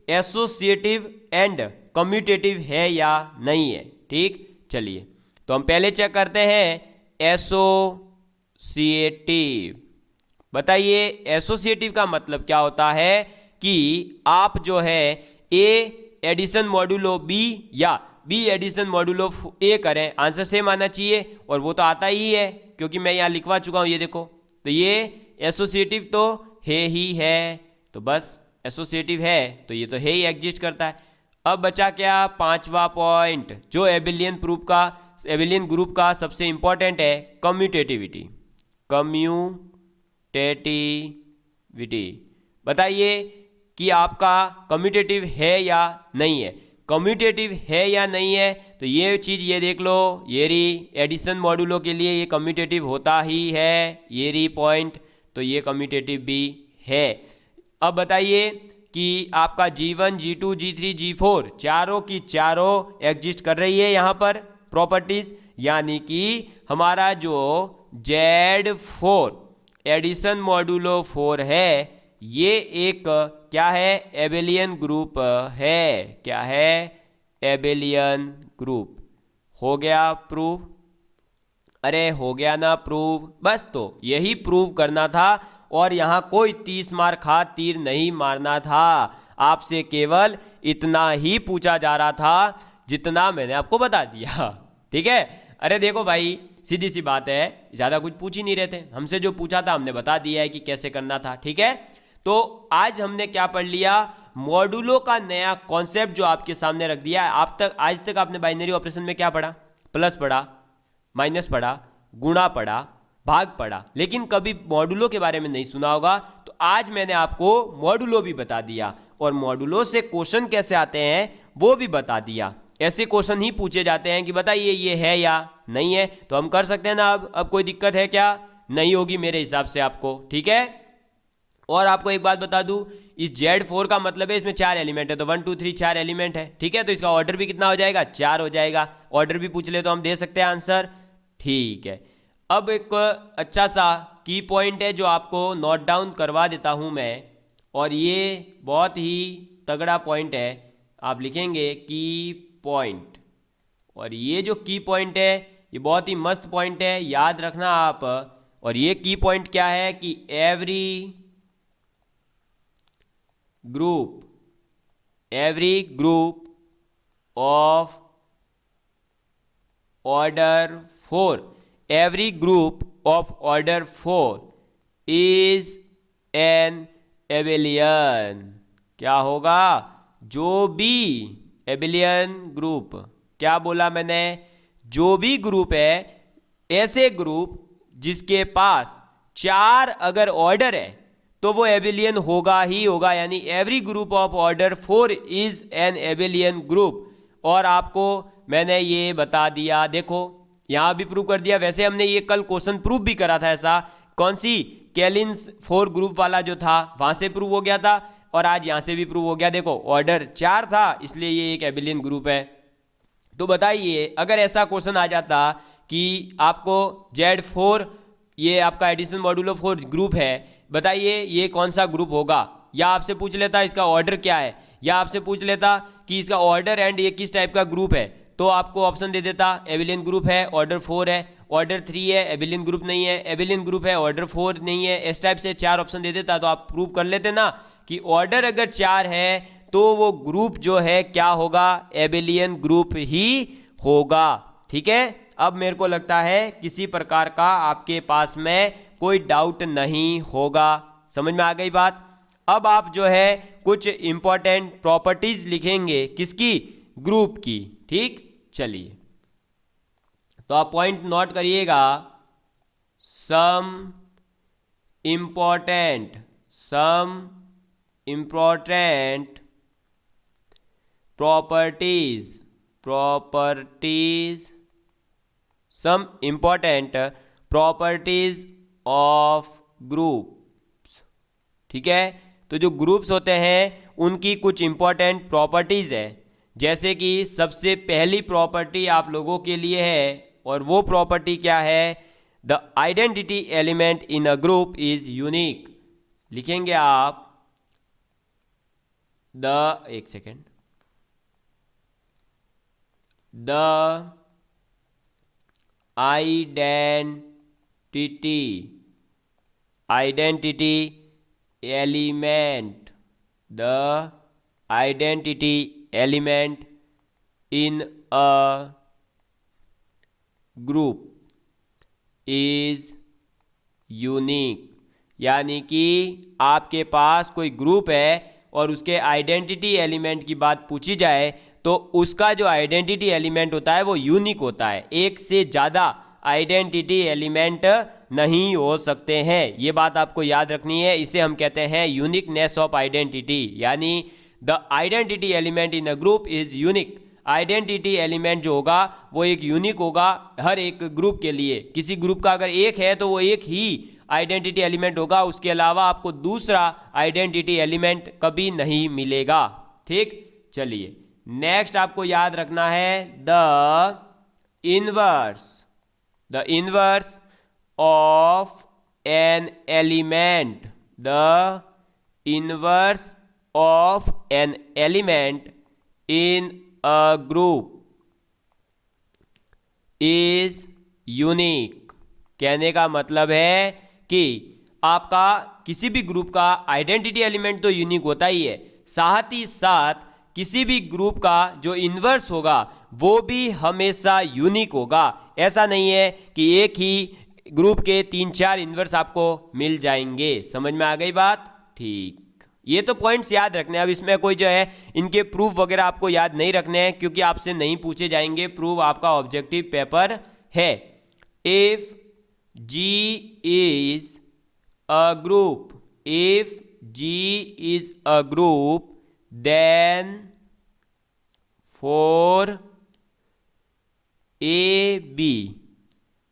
एसोसिएटिव एंड कम्यूटेटिव है या नहीं है। ठीक, चलिए तो हम पहले चेक करते हैं एसोसिएटिव। बताइए एसोसिएटिव का मतलब क्या होता है कि आप जो है ए एडिशन मॉड्यूलो बी या बी एडिशन मॉड्यूलो ए करें, आंसर सेम आना चाहिए, और वो तो आता ही है क्योंकि मैं यहाँ लिखवा चुका हूँ, ये देखो। तो ये एसोसिएटिव तो है ही है, तो बस एसोसिएटिव है तो ये तो है ही, एग्जिस्ट करता है। अब बचा क्या, 5वां पॉइंट जो एबिलियन ग्रुप का सबसे इंपॉर्टेंट है, कम्यूटेटिविटी। कम्यूटेटिविटी बताइए कि आपका कम्यूटेटिव है या नहीं है। कम्यूटेटिव है या नहीं है, तो ये चीज़ ये देख लो, ये री एडिशन मॉड्यूलो के लिए ये कम्यूटेटिव होता ही है, ये री पॉइंट, तो ये कम्यूटेटिव भी है। अब बताइए कि आपका G1 G2 G3 G4 चारों की चारों एग्जिस्ट कर रही है यहाँ पर प्रॉपर्टीज, यानी कि हमारा जो Z4 एडिशन मॉड्यूलो 4 है ये एक क्या है, एबेलियन ग्रुप है। क्या है, एबेलियन ग्रुप। हो गया प्रूव, अरे हो गया ना प्रूव, बस तो यही प्रूव करना था, और यहाँ कोई 30 मार खा तीर नहीं मारना था, आपसे केवल इतना ही पूछा जा रहा था जितना मैंने आपको बता दिया। ठीक है, अरे देखो भाई सीधी सी बात है, ज़्यादा कुछ पूछ ही नहीं रहे थे, हमसे जो पूछा था हमने बता दिया है कि कैसे करना था। ठीक है, तो आज हमने क्या पढ़ लिया, मॉड्यूलो का नया कॉन्सेप्ट जो आपके सामने रख दिया है। आज तक आपने बाइनरी ऑपरेशन में क्या पढ़ा, प्लस पढ़ा, माइनस पढ़ा, गुणा पढ़ा, भाग पढ़ा, लेकिन कभी मॉड्यूलो के बारे में नहीं सुना होगा। तो आज मैंने आपको मॉड्यूलो भी बता दिया, और मॉड्यूलो से क्वेश्चन कैसे आते हैं वो भी बता दिया। ऐसे क्वेश्चन ही पूछे जाते हैं कि बताइए ये है या नहीं है, तो हम कर सकते हैं ना। अब कोई दिक्कत है क्या, नहीं होगी मेरे हिसाब से आपको। ठीक है, और आपको एक बात बता दूं, इस Z4 का मतलब है इसमें 4 एलिमेंट है, तो 1 2 3 4 एलिमेंट है। ठीक है, तो इसका ऑर्डर भी कितना हो जाएगा, 4 हो जाएगा। ऑर्डर भी पूछ ले तो हम दे सकते हैं आंसर। ठीक है, अब एक अच्छा सा की पॉइंट है जो आपको नोट डाउन करवा देता हूं मैं, और ये बहुत ही तगड़ा पॉइंट है। आप लिखेंगे की पॉइंट, और ये जो की पॉइंट है ये बहुत ही मस्त पॉइंट है, याद रखना आप। और ये की पॉइंट क्या है कि every group of order 4, every group of order 4 is an abelian। क्या होगा, जो भी एबेलियन ग्रुप, क्या बोला मैंने, जो भी ग्रुप है, ऐसे ग्रुप जिसके पास 4 अगर ऑर्डर है तो वो एबेलियन होगा ही होगा, यानी every group of order 4 is an Abelian group. और आपको मैंने ये बता दिया, देखो यहाँ भी प्रूव कर दिया। वैसे हमने ये कल क्वेश्चन प्रूव भी करा था ऐसा कौन सी, केलिन्स 4 ग्रुप वाला जो था वहां से प्रूव हो गया था, और आज यहां से भी प्रूव हो गया। देखो ऑर्डर 4 था, इसलिए ये एक एबिलियन ग्रुप है। तो बताइए अगर ऐसा क्वेश्चन आ जाता कि आपको Z4 ये आपका एडिशनल मॉड्यूलो 4 ग्रुप है, बताइए ये कौन सा ग्रुप होगा, या आपसे पूछ लेता इसका ऑर्डर क्या है, या आपसे पूछ लेता कि इसका ऑर्डर एंड ये किस टाइप का ग्रुप है, तो आपको ऑप्शन दे देता एबिलियन ग्रुप है, ऑर्डर 4 है, ऑर्डर 3 है, एबिलियन ग्रुप नहीं है, एबिलियन ग्रुप है, ऑर्डर 4 नहीं है, इस टाइप से 4 ऑप्शन दे देता। तो आप प्रूव कर लेते ना कि ऑर्डर अगर 4 है तो वो ग्रुप जो है क्या होगा, एबिलियन ग्रुप ही होगा। ठीक है, अब मेरे को लगता है किसी प्रकार का आपके पास में कोई डाउट नहीं होगा। समझ में आ गई बात। अब आप जो है कुछ इंपॉर्टेंट प्रॉपर्टीज लिखेंगे, किसकी, ग्रुप की। ठीक, चलिए तो आप पॉइंट नोट करिएगा। Some important properties some important properties of groups. ठीक है, तो जो ग्रुप्स होते हैं उनकी कुछ इंपॉर्टेंट प्रॉपर्टीज है, जैसे कि सबसे पहली प्रॉपर्टी आप लोगों के लिए है, और वो प्रॉपर्टी क्या है, the identity element in a group is unique. लिखेंगे आप एक second, the identity element in a group is unique. यानी कि आपके पास कोई ग्रुप है और उसके आइडेंटिटी एलिमेंट की बात पूछी जाए तो उसका जो आइडेंटिटी एलिमेंट होता है वो यूनिक होता है। एक से ज़्यादा आइडेंटिटी एलिमेंट नहीं हो सकते हैं, ये बात आपको याद रखनी है। इसे हम कहते हैं यूनिकनेस ऑफ आइडेंटिटी, यानी the identity element in a group is unique. Identity element जो होगा वो एक यूनिक होगा हर एक ग्रुप के लिए। किसी ग्रुप का अगर एक है तो वो एक ही आइडेंटिटी एलिमेंट होगा, उसके अलावा आपको दूसरा आइडेंटिटी एलिमेंट कभी नहीं मिलेगा। ठीक, चलिए नेक्स्ट आपको याद रखना है the inverse of an element. The inverse of an element in a group is unique. कहने का मतलब है कि आपका किसी भी ग्रुप का आइडेंटिटी एलिमेंट तो यूनिक होता ही है, साथ ही साथ किसी भी ग्रुप का जो इन्वर्स होगा वो भी हमेशा यूनिक होगा। ऐसा नहीं है कि एक ही ग्रुप के 3-4 इन्वर्स आपको मिल जाएंगे। समझ में आ गई बात। ठीक, ये तो पॉइंट्स याद रखने हैं। अब इसमें कोई जो है इनके प्रूफ वगैरह आपको याद नहीं रखने हैं, क्योंकि आपसे नहीं पूछे जाएंगे, प्रूफ आपका ऑब्जेक्टिव पेपर है। If G is a group, then for AB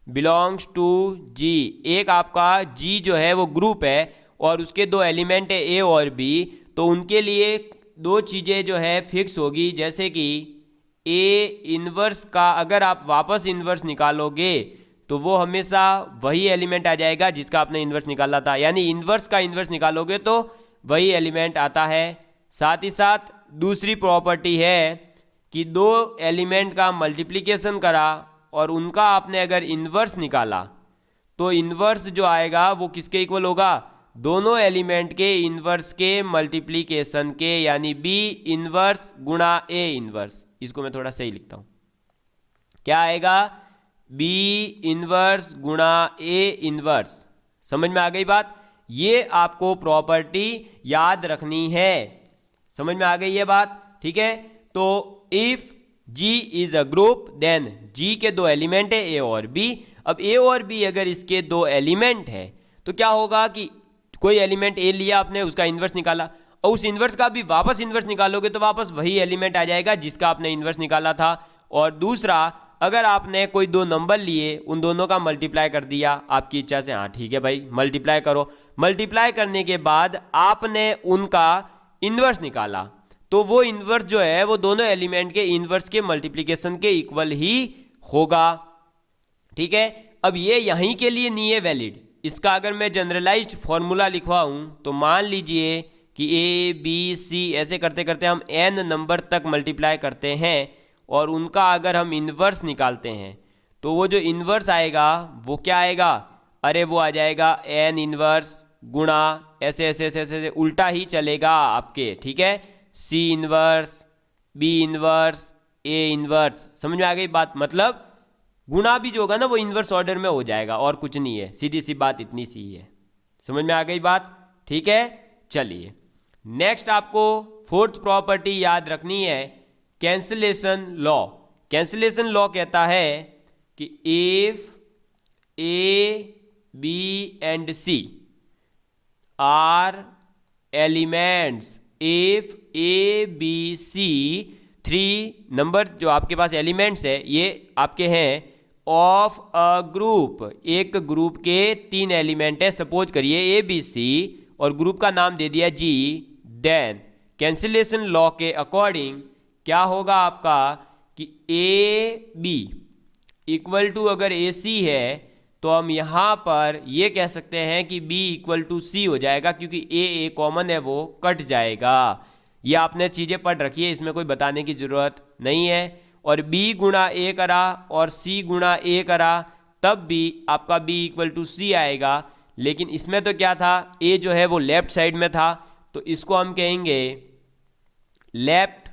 belongs to G। एक आपका G जो है वो ग्रुप है और उसके 2 एलिमेंट है A और B, तो उनके लिए 2 चीज़ें जो है फिक्स होगी, जैसे कि A इन्वर्स का अगर आप वापस इन्वर्स निकालोगे तो वो हमेशा वही एलिमेंट आ जाएगा जिसका आपने इन्वर्स निकाला था, यानी इन्वर्स का इन्वर्स निकालोगे तो वही एलिमेंट आता है। साथ ही साथ दूसरी प्रॉपर्टी है कि 2 एलिमेंट का मल्टीप्लिकेशन करा और उनका आपने अगर इन्वर्स निकाला तो इन्वर्स जो आएगा वो किसके इक्वल होगा, दोनों एलिमेंट के इन्वर्स के मल्टीप्लिकेशन के, यानी B इन्वर्स गुणा A इन्वर्स। इसको मैं थोड़ा सही लिखता हूँ, क्या आएगा, B इन्वर्स गुणा A इन्वर्स। समझ में आ गई बात। ये आपको प्रॉपर्टी याद रखनी है। समझ में आ गई ये बात। ठीक है, तो if G is a group then G के 2 एलिमेंट है A और B। अब A और B अगर इसके 2 एलिमेंट है तो क्या होगा कि कोई एलिमेंट A लिया आपने, उसका इन्वर्स निकाला और उस इन्वर्स का भी वापस इन्वर्स निकालोगे तो वापस वही एलिमेंट आ जाएगा जिसका आपने इन्वर्स निकाला था। और दूसरा अगर आपने कोई दो नंबर लिए, उन दोनों का मल्टीप्लाई कर दिया आपकी इच्छा से, हाँ ठीक है भाई मल्टीप्लाई करो। मल्टीप्लाई करने के बाद आपने उनका इन्वर्स निकाला, तो वो इन्वर्स जो है वो दोनों एलिमेंट के इन्वर्स के मल्टीप्लिकेशन के इक्वल ही होगा। ठीक है, अब ये यहीं के लिए नहीं है वैलिड। इसका अगर मैं जनरलाइज्ड फॉर्मूला लिखवाऊं तो मान लीजिए कि ए बी सी ऐसे करते करते हम n नंबर तक मल्टीप्लाई करते हैं और उनका अगर हम इन्वर्स निकालते हैं तो वो जो इन्वर्स आएगा वो क्या आएगा, अरे वो आ जाएगा n इन्वर्स गुणा ऐसे ऐसे ऐसे ऐसे उल्टा ही चलेगा आपके। ठीक है, c inverse, b inverse, a inverse, समझ में आ गई बात। मतलब गुणा भी जो होगा ना वो इन्वर्स ऑर्डर में हो जाएगा और कुछ नहीं है, सीधी सी बात इतनी सी है। समझ में आ गई बात। ठीक है, चलिए नेक्स्ट आपको फोर्थ प्रॉपर्टी याद रखनी है, कैंसिलेशन लॉ। कैंसिलेशन लॉ कहता है कि if A B and C are elements, if A B C three number जो आपके पास एलिमेंट्स है ये आपके हैं ऑफ अ ग्रुप, एक ग्रुप के तीन एलिमेंट है, सपोज करिए ए बी सी और ग्रुप का नाम दे दिया जी, देन कैंसिलेशन लॉ के अकॉर्डिंग क्या होगा आपका कि ए बी इक्वल टू अगर ए सी है तो हम यहाँ पर ये कह सकते हैं कि b इक्वल टू सी हो जाएगा, क्योंकि ए कॉमन है वो कट जाएगा। ये आपने चीज़ें पढ़ रखी है, इसमें कोई बताने की ज़रूरत नहीं है। और b गुणा a करा और c गुणा a करा तब भी आपका b इक्वल टू सी आएगा। लेकिन इसमें तो क्या था, a जो है वो लेफ्ट साइड में था, तो इसको हम कहेंगे लेफ्ट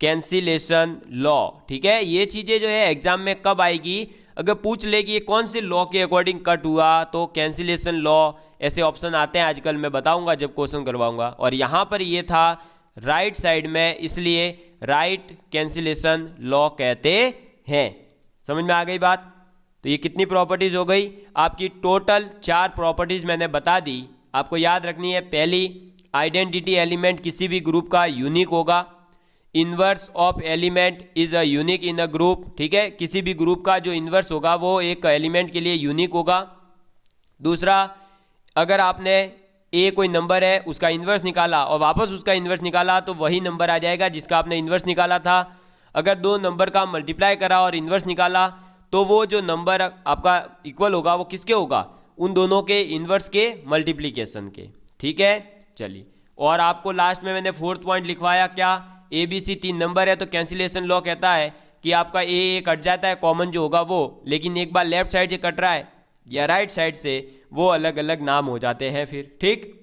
कैंसिलेशन लॉ। ठीक है, ये चीज़ें जो है एग्जाम में कब आएगी, अगर पूछ ले कि ये कौन से लॉ के अकॉर्डिंग कट हुआ तो कैंसिलेशन लॉ, ऐसे ऑप्शन आते हैं आजकल, मैं बताऊंगा जब क्वेश्चन करवाऊंगा। और यहाँ पर ये था राइट साइड में, इसलिए राइट कैंसिलेशन लॉ कहते हैं। समझ में आ गई बात। तो ये कितनी प्रॉपर्टीज हो गई आपकी, टोटल 4 प्रॉपर्टीज मैंने बता दी। आपको याद रखनी है, पहली आइडेंटिटी एलिमेंट किसी भी ग्रुप का यूनिक होगा, inverse of element is a unique in a group. ठीक है, किसी भी ग्रुप का जो इन्वर्स होगा वो एक एलिमेंट के लिए यूनिक होगा। दूसरा, अगर आपने ए कोई नंबर है उसका इन्वर्स निकाला और वापस उसका इन्वर्स निकाला तो वही नंबर आ जाएगा जिसका आपने इन्वर्स निकाला था। अगर दो नंबर का मल्टीप्लाई करा और इन्वर्स निकाला तो वो जो नंबर आपका इक्वल होगा वो किसके होगा, उन दोनों के इन्वर्स के मल्टीप्लीकेशन के। ठीक है, चलिए। और आपको लास्ट में मैंने फोर्थ पॉइंट लिखवाया क्या, ए बी सी 3 नंबर है तो कैंसिलेशन लॉ कहता है कि आपका ए कट जाता है कॉमन जो होगा वो, लेकिन एक बार लेफ्ट साइड से कट रहा है या राइट साइड से वो अलग अलग नाम हो जाते हैं फिर। ठीक,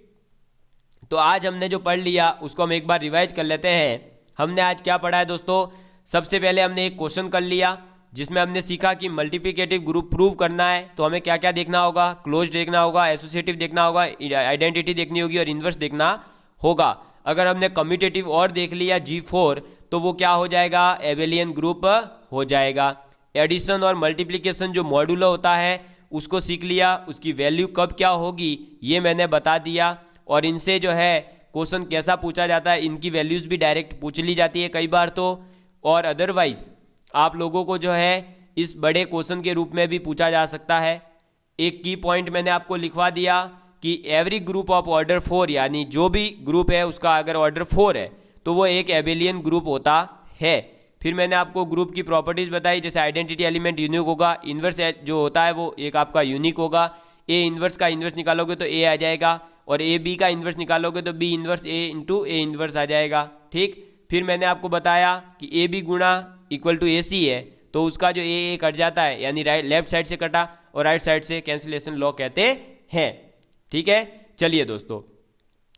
तो आज हमने जो पढ़ लिया उसको हम एक बार रिवाइज कर लेते हैं। हमने आज क्या पढ़ा है दोस्तों, सबसे पहले हमने एक क्वेश्चन कर लिया जिसमें हमने सीखा कि मल्टीप्लिकेटिव ग्रुप प्रूव करना है तो हमें क्या क्या देखना होगा, क्लोज देखना होगा, एसोसिएटिव देखना होगा, आइडेंटिटी देखनी होगी और इन्वर्स देखना होगा। अगर हमने कम्यूटेटिव और देख लिया G4 तो वो क्या हो जाएगा, एबेलियन ग्रुप हो जाएगा। एडिशन और मल्टीप्लिकेशन जो मॉड्यूलो होता है उसको सीख लिया, उसकी वैल्यू कब क्या होगी ये मैंने बता दिया। और इनसे जो है क्वेश्चन कैसा पूछा जाता है, इनकी वैल्यूज़ भी डायरेक्ट पूछ ली जाती है कई बार तो, और अदरवाइज आप लोगों को जो है इस बड़े क्वेश्चन के रूप में भी पूछा जा सकता है। एक की पॉइंट मैंने आपको लिखवा दिया कि एवरी ग्रुप ऑफ ऑर्डर 4, यानी जो भी ग्रुप है उसका अगर ऑर्डर 4 है तो वो एक एबेलियन ग्रुप होता है। फिर मैंने आपको ग्रुप की प्रॉपर्टीज बताई, जैसे आइडेंटिटी एलिमेंट यूनिक होगा, इन्वर्स जो होता है वो एक आपका यूनिक होगा। ए इन्वर्स का इन्वर्स निकालोगे तो ए आ जाएगा, और ए बी का इन्वर्स निकालोगे तो B inverse A into A inverse आ जाएगा। ठीक, फिर मैंने आपको बताया कि ए बी गुणा इक्वल टू ए सी है तो उसका जो ए कट जाता है, यानी राइट लेफ्ट साइड से कटा और राइट साइड से कैंसिलेशन लॉ कहते हैं। ठीक है, चलिए दोस्तों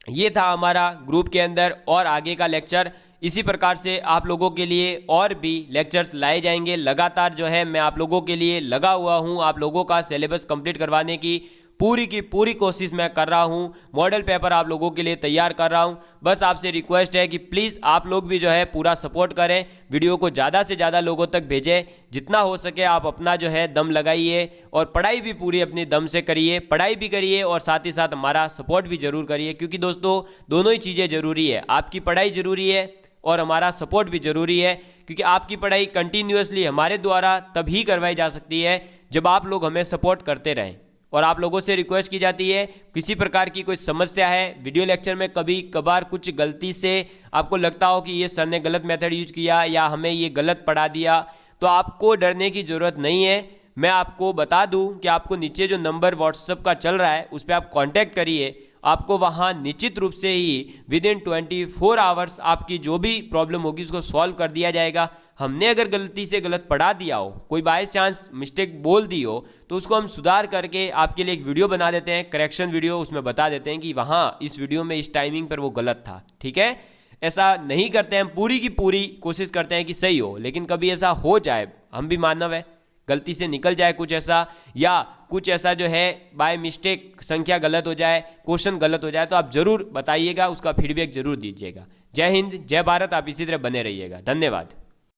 ये था हमारा ग्रुप के अंदर, और आगे का लेक्चर इसी प्रकार से आप लोगों के लिए और भी लेक्चर्स लाए जाएंगे। लगातार जो है मैं आप लोगों के लिए लगा हुआ हूं, आप लोगों का सिलेबस कंप्लीट करवाने की पूरी कोशिश मैं कर रहा हूं। मॉडल पेपर आप लोगों के लिए तैयार कर रहा हूं। बस आपसे रिक्वेस्ट है कि प्लीज़ आप लोग भी जो है पूरा सपोर्ट करें, वीडियो को ज़्यादा से ज़्यादा लोगों तक भेजें, जितना हो सके आप अपना जो है दम लगाइए और पढ़ाई भी पूरी अपनी दम से करिए, पढ़ाई भी करिए और साथ ही साथ हमारा सपोर्ट भी ज़रूर करिए, क्योंकि दोस्तों दोनों ही चीज़ें ज़रूरी है। आपकी पढ़ाई ज़रूरी है और हमारा सपोर्ट भी ज़रूरी है, क्योंकि आपकी पढ़ाई कंटिन्यूअसली हमारे द्वारा तभी करवाई जा सकती है जब आप लोग हमें सपोर्ट करते रहें। और आप लोगों से रिक्वेस्ट की जाती है, किसी प्रकार की कोई समस्या है, वीडियो लेक्चर में कभी कभार कुछ गलती से आपको लगता हो कि ये सर ने गलत मेथड यूज किया या हमें ये गलत पढ़ा दिया, तो आपको डरने की ज़रूरत नहीं है। मैं आपको बता दूं कि आपको नीचे जो नंबर व्हाट्सएप का चल रहा है उस पर आप कांटेक्ट करिए, आपको वहां निश्चित रूप से ही विद इन 24 आवर्स आपकी जो भी प्रॉब्लम होगी उसको सॉल्व कर दिया जाएगा। हमने अगर गलती से गलत पढ़ा दिया हो, कोई बाय चांस मिस्टेक बोल दी हो, तो उसको हम सुधार करके आपके लिए एक वीडियो बना देते हैं, करेक्शन वीडियो। उसमें बता देते हैं कि वहाँ इस वीडियो में इस टाइमिंग पर वो गलत था, ठीक है। ऐसा नहीं करते हैं, हम पूरी की पूरी कोशिश करते हैं कि सही हो, लेकिन कभी ऐसा हो जाए, हम भी मानव है, गलती से निकल जाए कुछ ऐसा, या कुछ ऐसा जो है बाय मिस्टेक संख्या गलत हो जाए, क्वेश्चन गलत हो जाए, तो आप जरूर बताइएगा, उसका फीडबैक जरूर दीजिएगा। जय हिंद, जय भारत। आप इसी तरह बने रहिएगा। धन्यवाद।